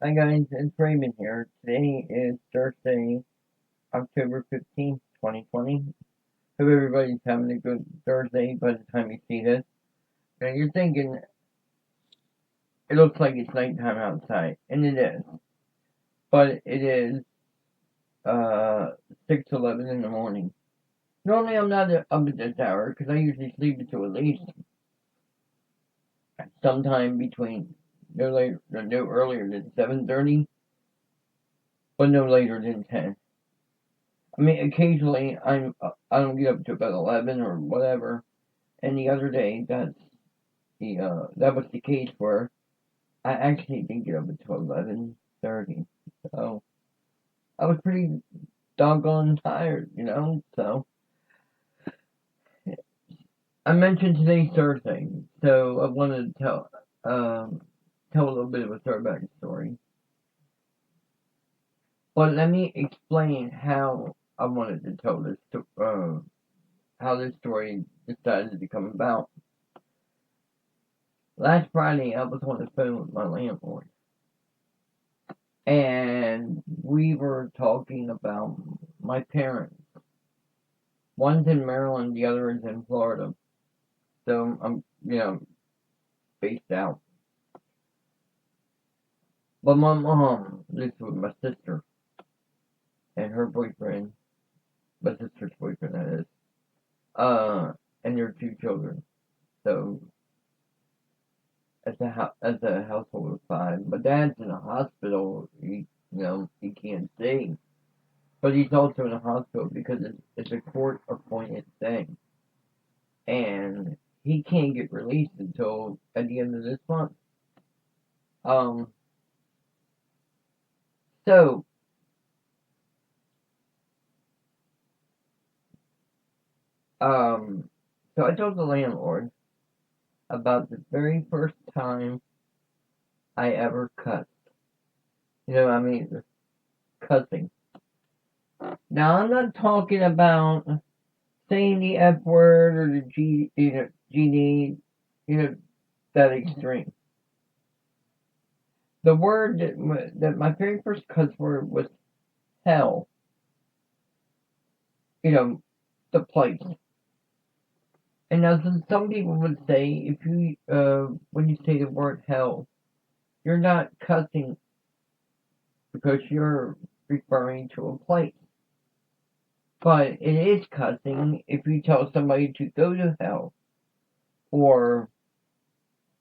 Hi guys, it's Raymond here. Today is Thursday, October 15th, 2020. Hope everybody's having a good Thursday by the time you see this. Now you're thinking, it looks like it's nighttime outside, and it is. But it is, 6:11 in the morning. Normally I'm not up at this hour, because I usually sleep until at least sometime between no earlier than 7:30, but no later than 10. I mean, occasionally I don't get up to about 11 or whatever. And the other day, that was the case where I actually didn't get up until 11:30. So I was pretty doggone tired. So I mentioned today's Thursday, so I wanted to tell a little bit of a throwback story. But let me explain how I wanted to tell this, how this story decided to come about. Last Friday, I was on the phone with my landlord, and we were talking about my parents. One's in Maryland, the other is in Florida. So I'm based out. But my mom lives with my sister and her boyfriend, my sister's boyfriend, that is, and their two children. So as a household of five. My dad's in a hospital. He can't see. But he's also in a hospital because it's a court appointed thing. And he can't get released until at the end of this month. Um, so, um, so I told the landlord about the very first time I ever cussed. I mean, cussing. Now, I'm not talking about saying the F word or the GD, that extreme. The word that my very first cuss word was hell. The place. And now some people would say if you when you say the word hell, you're not cussing because you're referring to a place. But it is cussing if you tell somebody to go to hell. Or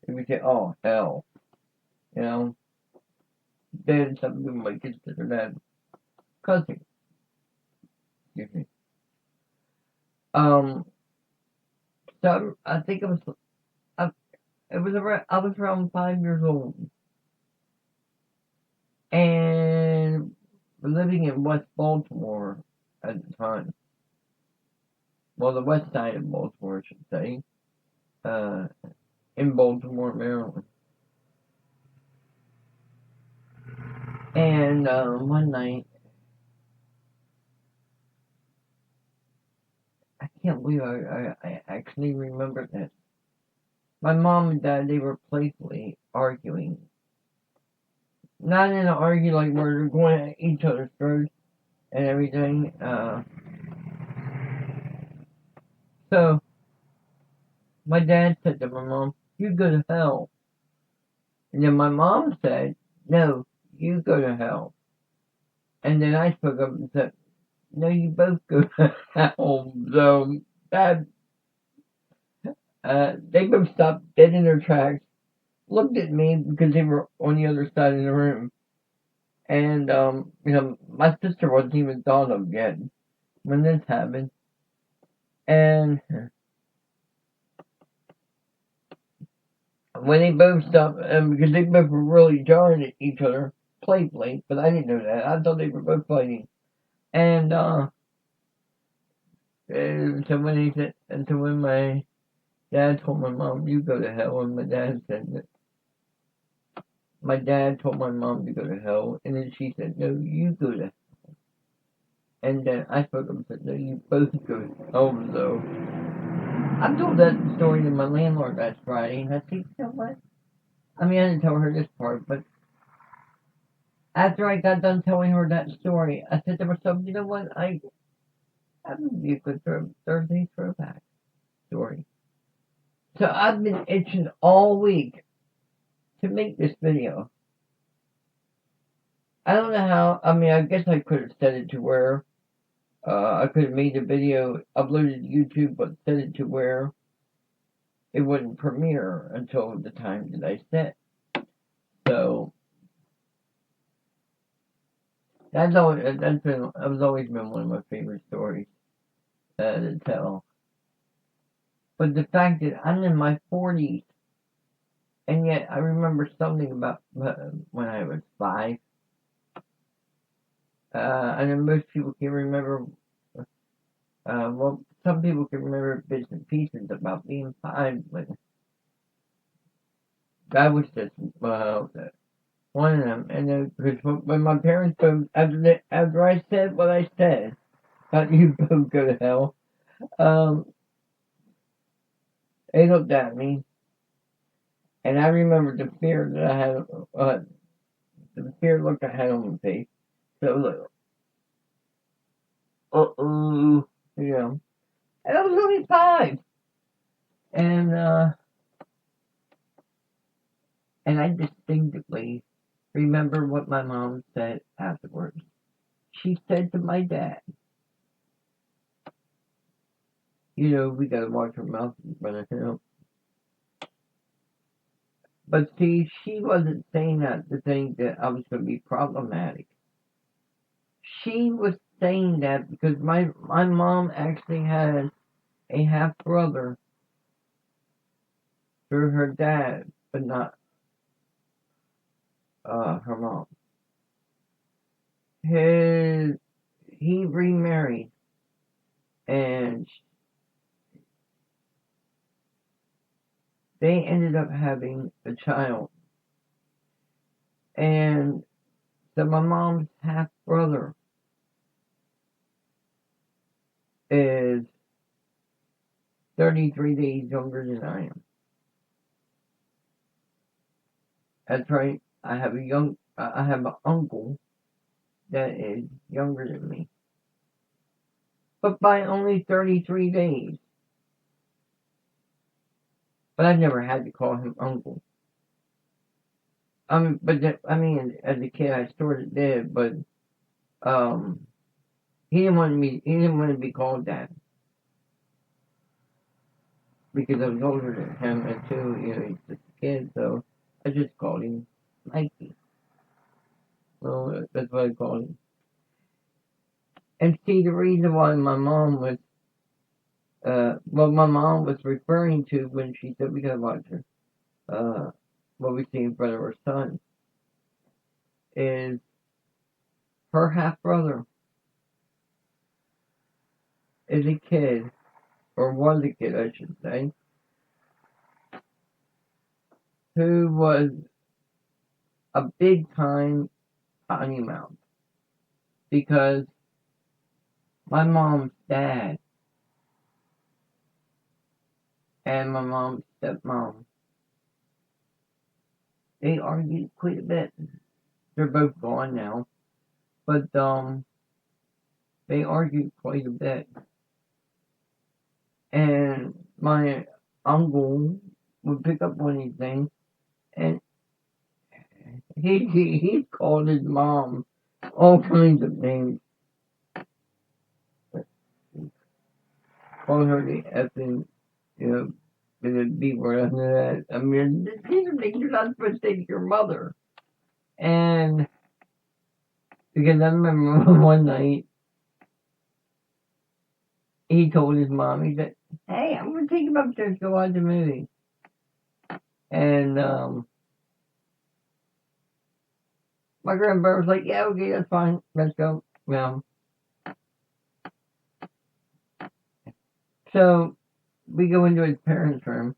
if you say, oh, hell, you know, then some people might consider that cussing. Excuse me. So I think I, I was around 5 years old. And living in West Baltimore at the time. Well, the west side of Baltimore, I should say. Uh, in Baltimore, Maryland. And one night, I can't believe I actually remember this. My mom and dad, they were playfully arguing. Not in an argue like where they're going at each other's throats and everything. So, my dad said to my mom, you go to hell. And then my mom said, no, you go to hell. And then I spoke up and said, no, you both go to hell. So, that, they both stopped dead in their tracks, looked at me because they were on the other side of the room. And, my sister wasn't even thought of yet when this happened. And when they both stopped, because they both were really jarring at each other playfully, but I didn't know that. I thought they were both fighting. And, so when my dad told my mom, you go to hell, and my dad told my mom to go to hell, and then she said, no, you go to hell. And then I spoke up and said, no, you both go to hell. So I told that story to my landlord last Friday, and I said, you know what? I mean, I didn't tell her this part, but After I got done telling her that story, I said to myself, you know what? That would be a good Thursday throwback story. So I've been itching all week to make this video. I don't know how. I mean, I guess I could have set it to where I could have made the video, uploaded to YouTube, but set it to where it wouldn't premiere until the time that I set. So that's always been one of my favorite stories to tell. But the fact that I'm in my 40s, and yet I remember something about when I was 5. I know most people can remember. Well, some people can remember bits and pieces about being 5, but that was just one of them. And then, because when my parents both, after I said what I said, about you both go to hell, they looked at me, and I remember the fear that I had, the fear look I had on my face. So, like, uh-oh, you know. And I was only 5. And I distinctively remember what my mom said afterwards. She said to my dad, you know, we gotta watch our mouth when I know. But see, she wasn't saying that to think that I was gonna be problematic. She was saying that because my mom actually has a half brother through her dad, but not her mom. He remarried, and they ended up having a child. And so my mom's half brother is 33 days younger than I am. That's right. I have an uncle that is younger than me, but by only 33 days. But I've never had to call him uncle. As a kid, I sort of did, but he didn't want me. He didn't want to be called that because I was older than him, and too, you know, he's just a kid. So I just called him Mikey. Well, that's what I called him. And see, the reason why my mom was, what my mom was referring to when she said we gotta watch her, what we see in front of her son, is her half brother is a kid, or was a kid, I should say, who was a big time potty mouth because my mom's dad and my mom's stepmom, they argued quite a bit. They're both gone now, but they argued quite a bit. And my uncle would pick up one of these things, and he called his mom all kinds of names. Called her the effing, you know, with a B word under that. I mean, these are things you're not supposed to say to your mother. And because I remember one night, he told his mom, he said, hey, I'm going to take him upstairs to go watch a movie. And my grandpa was like, yeah, okay, that's fine. Let's go. Well, so we go into his parents' room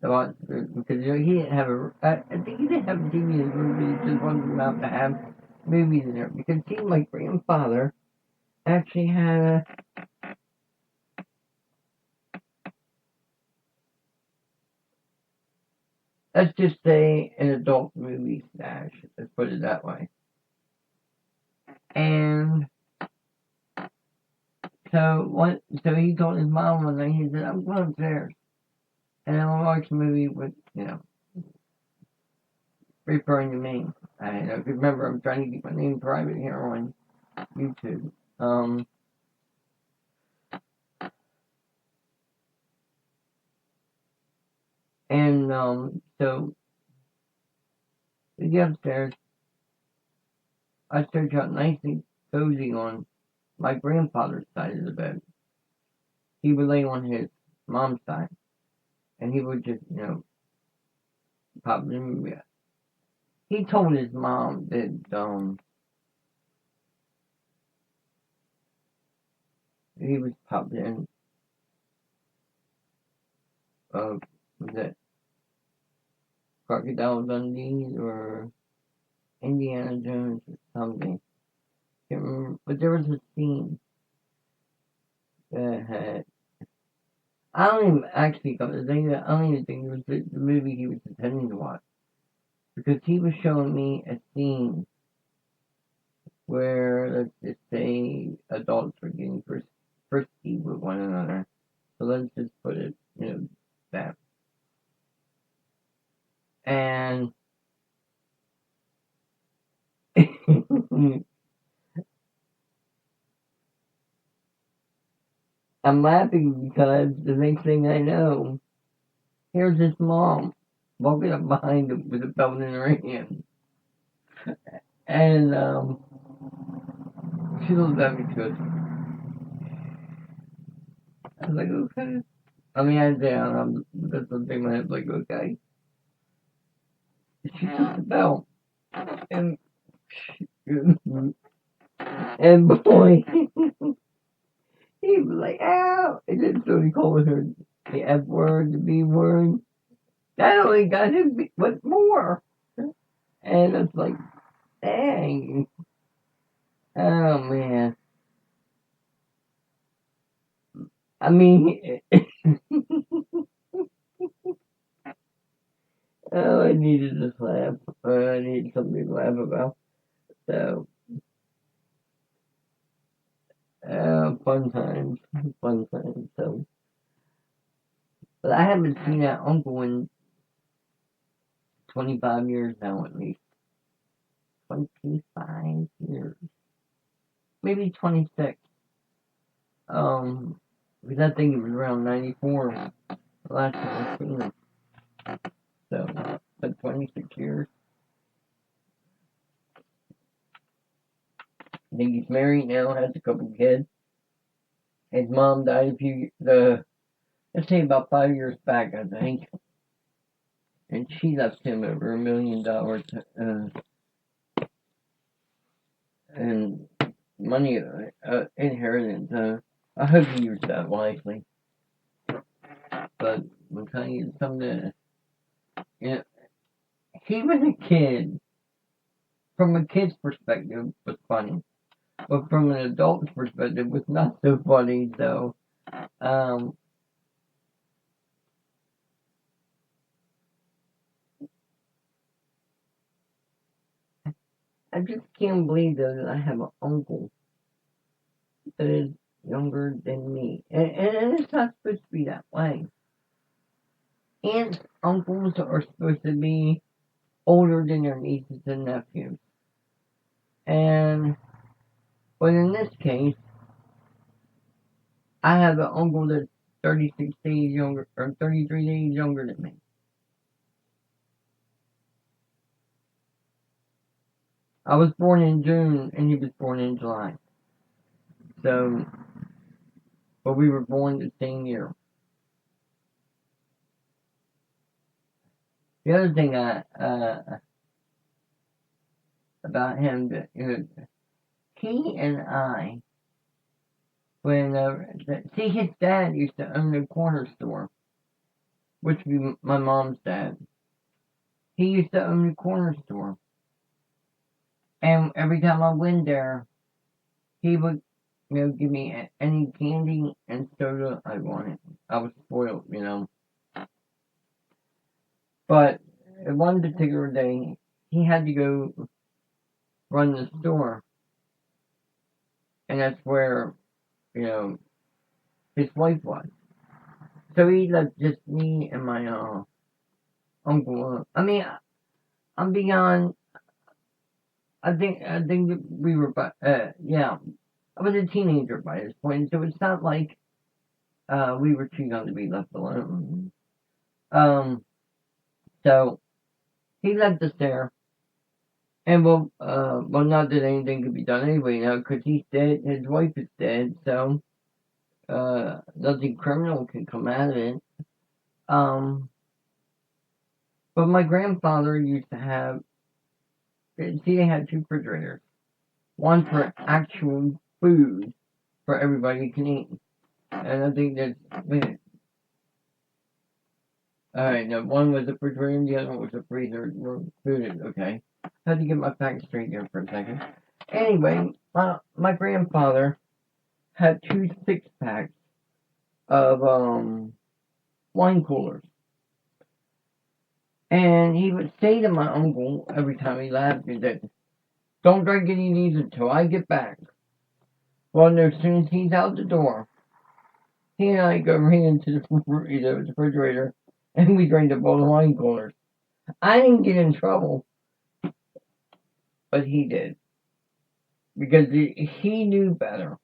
to watch, because you know, he didn't have I think he didn't have a TV in his room, but he just wanted him out to have movies in there. Because he, my grandfather, actually had let's just say an adult movie stash. Let's put it that way. And so he told his mom one night, he said, I'm going upstairs. And I'm going to watch a movie with, referring to me. I remember I'm trying to keep my name private here on YouTube. So we get upstairs. I stretch out nicely cozy on my grandfather's side of the bed. He would lay on his mom's side, and he would just, pop in. He told his mom that he was popped in. Was it Crocodile Dundee or Indiana Jones or something? Can't remember, but there was a scene that had. I don't even actually come to think that I don't even think it was the movie he was intending to watch, because he was showing me a scene where, let's just say, adults were getting frisky with one another. So let's just put it, that. And I'm laughing because the next thing I know, here's his mom walking up behind him with a belt in her hand. And she looked at me and goes, I was like, okay. I mean, I down. That's the thing. My head's like, okay. She took the belt, and boy, he was like, ow! And then so he called her the F word, the B word. That only got him what more? And it's like, dang. Oh man. I mean, oh, I needed this laugh. I needed something to laugh about. So, fun times. Fun times. So, but I haven't seen that uncle in 25 years now, at least. 25 years. Maybe 26. Because I think it was around 94 the last time I seen him. So, but 26 years. I think he's married now, has a couple kids. His mom died let's say about 5 years back, I think. And she left him over $1 million and money, inheritance. I hope he used that wisely. But I'm telling you something, he was a kid. From a kid's perspective, it was funny. But from an adult's perspective, it was not so funny. So, I just can't believe, though, that I have an uncle that is younger than me. And it's not supposed to be that way. Aunts, uncles are supposed to be older than their nieces and nephews. But in this case, I have an uncle that's 36 days younger, or 33 days younger than me. I was born in June, and he was born in July. So, but we were born the same year. The other thing about him, he and I, see, his dad used to own a corner store, which would be my mom's dad. He used to own a corner store. And every time I went there, he would, give me any candy and soda I wanted. I was spoiled, But one particular day, he had to go run the store, and that's where, you know, his wife was. So he left just me and my uncle. I mean, I'm beyond. I think that we were, yeah, I was a teenager by this point, so it's not like we were too young to be left alone. So he left us there, and well, not that anything could be done anyway now, because he's dead, his wife is dead, so nothing criminal can come out of it. But my grandfather used to have, see, they had two refrigerators, one for actual food for everybody can eat, and I think that's, wait, alright, no, one was a refrigerator and the other one was a freezer where food is, okay. I had to get my facts straight there for a second. Anyway, my grandfather had two six-packs of wine coolers. And he would say to my uncle every time he left that, don't drink any of these until I get back. Well, no, as soon as he's out the door, he and I go right into the refrigerator and we drank a bowl of wine coolers. I didn't get in trouble, but he did. Because he knew better.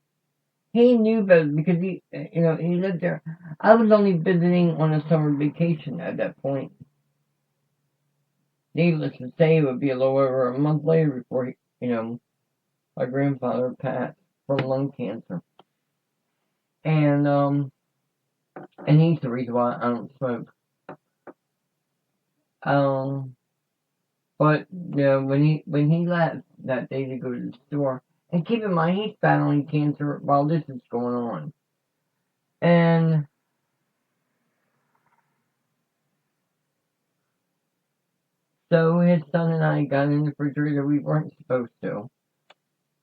He knew better because he lived there. I was only visiting on a summer vacation at that point. Needless to say, it would be a little over a month later before my grandfather passed from lung cancer. And he's the reason why I don't smoke. But when he left that day to go to the store, and keep in mind he's battling cancer while this is going on, and so his son and I got in the refrigerator we weren't supposed to,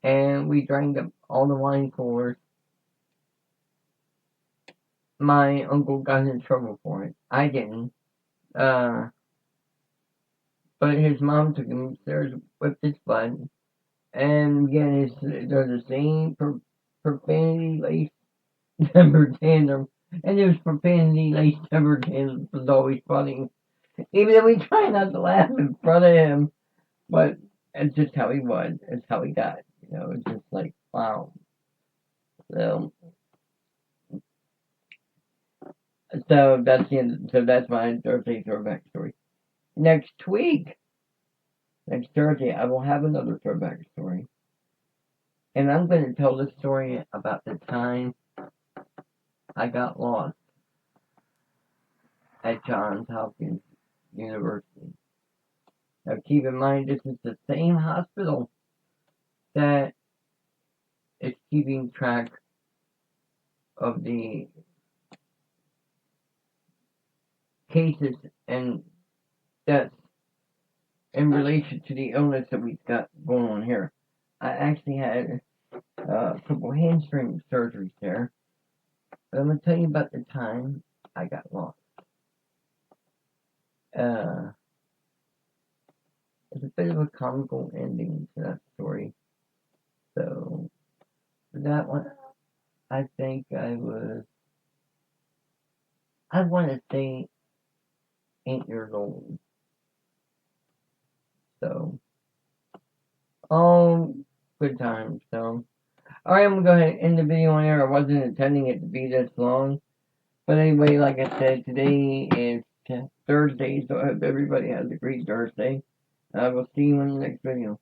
and we drank up all the wine coolers. My uncle got in trouble for it. I didn't. But his mom took him upstairs, whipped his butt, and again, there's the same profanity-laced temper tantrum, and those profanity-laced temper tantrums was always funny. Even though we try not to laugh in front of him, but it's just how he was. It's how he got. It's just like, wow. So that's the end. So that's my Thursday throwback story. Next Thursday, I will have another throwback story. And I'm going to tell the story about the time I got lost at Johns Hopkins University. Now keep in mind, this is the same hospital that is keeping track of the cases and deaths in relation to the illness that we've got going on here. I actually had a couple hamstring surgeries there, but I'm going to tell you about the time I got lost. It's a bit of a comical ending to that story. So, for that one, I think I want to say 8 years old. So, good times. So, alright, I'm going to go ahead and end the video on here. I wasn't intending it to be this long. But anyway, like I said, today is Thursday, so I hope everybody has a great Thursday. I will see you in the next video.